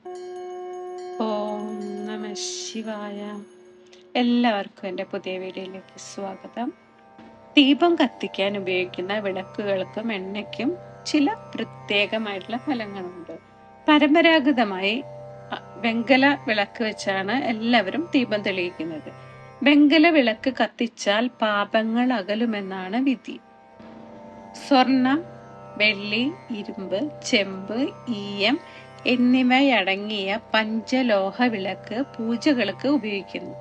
ഓം നമ ശിവായ. എല്ലാവർക്കും എൻ്റെ പുതിയ വീഡിയോയിലേക്ക് സ്വാഗതം. ദീപം കത്തിക്കാൻ ഉപയോഗിക്കുന്ന വിളക്കുകൾക്കും എണ്ണയ്ക്കും ചില പ്രത്യേകമായിട്ടുള്ള ഫലങ്ങളുണ്ട്. പരമ്പരാഗതമായി വെങ്കല വിളക്ക് വെച്ചാണ് എല്ലാവരും ദീപം തെളിയിക്കുന്നത്. വെങ്കല വിളക്ക് കത്തിച്ചാൽ പാപങ്ങൾ അകലുമെന്നാണ് വിധി. സ്വർണം, വെള്ളി, ഇരുമ്പ്, ചെമ്പ്, ഈയം എന്നിവയടങ്ങിയ പഞ്ചലോഹ വിളക്ക് പൂജകൾക്ക് ഉപയോഗിക്കുന്നു.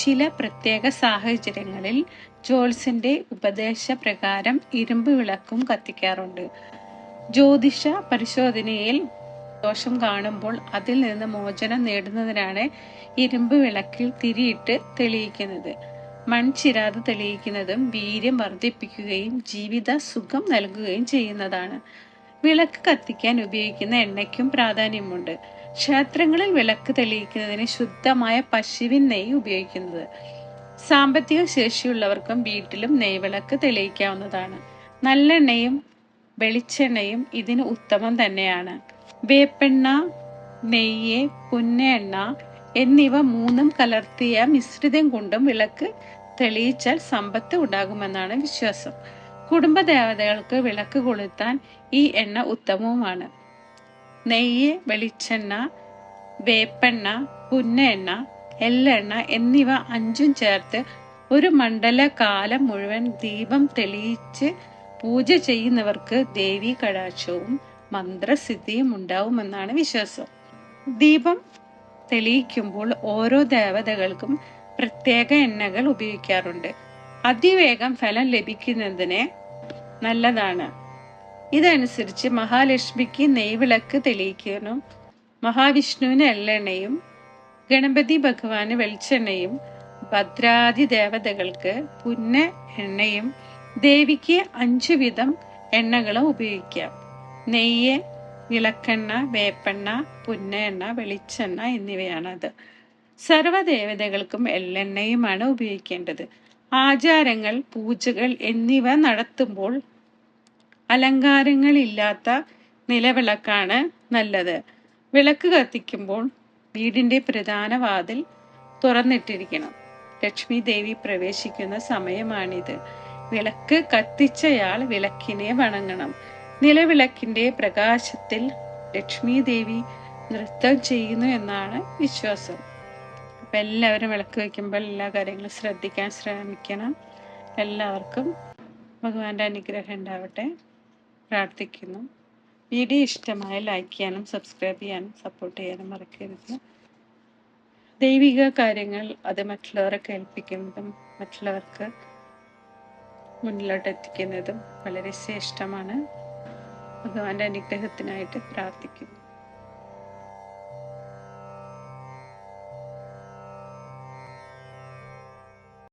ചില പ്രത്യേക സാഹചര്യങ്ങളിൽ ജോത്സ്യന്റെ ഉപദേശപ്രകാരം ഇരുമ്പ് വിളക്കും കത്തിക്കാറുണ്ട്. ജ്യോതിഷ പരിശോധനയിൽ ദോഷം കാണുമ്പോൾ അതിൽ നിന്ന് മോചനം നേടുന്നതിനാണ് ഇരുമ്പ് വിളക്കിൽ തിരിയിട്ട് തെളിയിക്കുന്നത്. മൺചിരാത് തെളിയിക്കുന്നതും വീര്യം വർദ്ധിപ്പിക്കുകയും ജീവിത സുഖം നൽകുകയും ചെയ്യുന്നതാണ്. വിളക്ക് കത്തിക്കാൻ ഉപയോഗിക്കുന്ന എണ്ണയ്ക്കും പ്രാധാന്യമുണ്ട്. ക്ഷേത്രങ്ങളിൽ വിളക്ക് തെളിയിക്കുന്നതിന് ശുദ്ധമായ പശുവിൻ നെയ്യ് ഉപയോഗിക്കുന്നത്. സാമ്പത്തിക ശേഷിയുള്ളവർക്കും വീട്ടിലും നെയ്വിളക്ക് തെളിയിക്കാവുന്നതാണ്. നല്ലെണ്ണയും വെളിച്ചെണ്ണയും ഇതിന് ഉത്തമം തന്നെയാണ്. വേപ്പെണ്ണ, നെയ്യ്, പുന്നെണ്ണ എന്നിവ മൂന്നും കലർത്തിയ മിശ്രിതം കൊണ്ടും വിളക്ക് തെളിയിച്ചാൽ സമ്പത്ത് ഉണ്ടാകുമെന്നാണ് വിശ്വാസം. കുടുംബദേവതകൾക്ക് വിളക്ക് കൊളുത്താൻ ഈ എണ്ണ ഉത്തമവുമാണ്. നെയ്യ്, വെളിച്ചെണ്ണ, വേപ്പെണ്ണ, പുന്നെണ്ണ, എള്ളെണ്ണ എന്നിവ 5 ചേർത്ത് ഒരു മണ്ഡല കാലം മുഴുവൻ ദീപം തെളിയിച്ച് പൂജ ചെയ്യുന്നവർക്ക് ദേവീ കടാക്ഷവും മന്ത്രസിദ്ധിയും ഉണ്ടാവുമെന്നാണ് വിശ്വാസം. ദീപം തെളിയിക്കുമ്പോൾ ഓരോ ദേവതകൾക്കും പ്രത്യേക എണ്ണകൾ ഉപയോഗിക്കാറുണ്ട്. അതിവേഗം ഫലം ലഭിക്കുന്നതിന് നല്ലതാണ്. ഇതനുസരിച്ച് മഹാലക്ഷ്മിക്ക് നെയ്വിളക്ക് തെളിയിക്കാനും, മഹാവിഷ്ണുവിന് എള്ളെണ്ണയും, ഗണപതി ഭഗവാന് വെളിച്ചെണ്ണയും, ഭദ്രാദി ദേവതകൾക്ക് പുന്ന എണ്ണയും, ദേവിക്ക് 5 വിധം എണ്ണകളും ഉപയോഗിക്കാം. നെയ്യ്, വിളക്കെണ്ണ, വേപ്പെണ്ണ, പുന്ന എണ്ണ, വെളിച്ചെണ്ണ എന്നിവയാണത്. സർവ്വദേവതകൾക്കും എള്ളെണ്ണയുമാണ് ഉപയോഗിക്കേണ്ടത്. ആചാരങ്ങൾ, പൂജകൾ എന്നിവ നടത്തുമ്പോൾ അലങ്കാരങ്ങളില്ലാത്ത നിലവിളക്കാണ് നല്ലത്. വിളക്ക് കത്തിക്കുമ്പോൾ വീടിന്റെ പ്രധാന വാതിൽ തുറന്നിട്ടിരിക്കണം. ലക്ഷ്മി ദേവി പ്രവേശിക്കുന്ന സമയമാണിത്. വിളക്ക് കത്തിച്ചയാൾ വിളക്കിനെ വണങ്ങണം. നിലവിളക്കിന്റെ പ്രകാശത്തിൽ ലക്ഷ്മി ദേവി നൃത്തം ചെയ്യുന്നു എന്നാണ് വിശ്വാസം. അപ്പം എല്ലാവരും വിളക്ക് വയ്ക്കുമ്പോൾ എല്ലാ കാര്യങ്ങളും ശ്രദ്ധിക്കാൻ ശ്രമിക്കണം. എല്ലാവർക്കും ഭഗവാന്റെ അനുഗ്രഹം ഉണ്ടാവട്ടെ പ്രാർത്ഥിക്കുന്നു. വീഡിയോ ഇഷ്ടമായ ലൈക്ക് ചെയ്യാനും സബ്സ്ക്രൈബ് ചെയ്യാനും സപ്പോർട്ട് ചെയ്യാനും മറക്കരുത്. ദൈവിക കാര്യങ്ങൾ അത് മറ്റുള്ളവരെ കേൾപ്പിക്കുന്നതും മറ്റുള്ളവർക്ക് മുന്നിലോട്ട് എത്തിക്കുന്നതും വളരെ ശ്രേഷ്ഠമാണ്. ഭഗവാന്റെ അനുഗ്രഹത്തിനായിട്ട് പ്രാർത്ഥിക്കുന്നു.